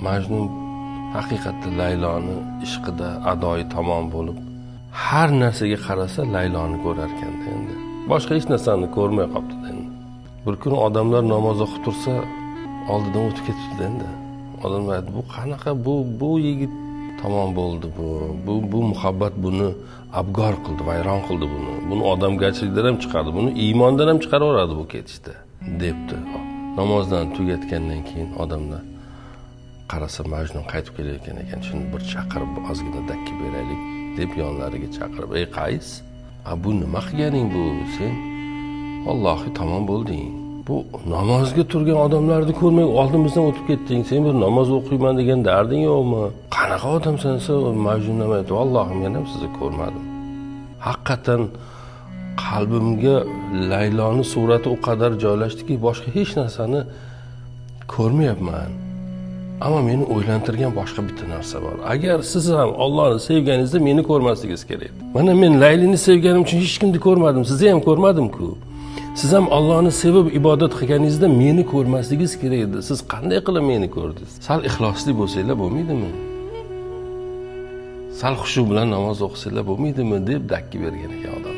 Majnun haqiqatda Layloni ishqida adoyi tamom bo'lib, har narsaga qarasa Layloni ko'rar ekanda endi. Boshqa hech narsani ko'rmay qolibdi endi. Bir kun odamlar namoz o'qib tursa, oldidan o'tib ketibdi endi. Odamlar aytdi, bu qanaqa bu yigit tamom bo'ldi bu muhabbat buni abgor qildi, vayron qildi buni. Buni odamgarchilikdan ham chiqardi, buni iymondan ham chiqaraveradi bu ketishda, debdi. Namozdan tugatgandan keyin odamlar qarasa Majnun qaytib kelayotgan ekan. Shuni bir chaqirib ozgina dakki beraylik deb yonlariga chaqirib, "Ey Qays, bu nima qilganing bu? Sen Allohi tamom bo'lding. Bu namozga turgan odamlarni ko'rmay oldimizdan o'tib ketding. Sen bir namoz o'qiyman degan darding yo'qmi? Qanaqa odamsan sen?" Majnun aytdi, "Allohim, men ham sizni ko'rmadim. Haqiqatan qalbimga Layloni surati o qadar joylashdiki, boshqa hech narsani ko'rmayapman. Ammo meni o'ylantirgan boshqa bitta narsa bor. Agar siz ham Allohni sevganingizda meni ko'rmasligingiz kerak. Mana men Laylini sevganim uchun hech kimni ko'rmadim, sizni ham ko'rmadim-ku. Siz ham Allohni sevib ibodat qilganingizda meni ko'rmasligingiz kerak edi. Siz qanday qilib meni ko'rdingiz? Sal ixlosli bo'lsanglar bo'lmaydimi? Sal xushu bilan namoz o'qisanglar bo'lmaydimi?" deb dakki bergan ekan odam.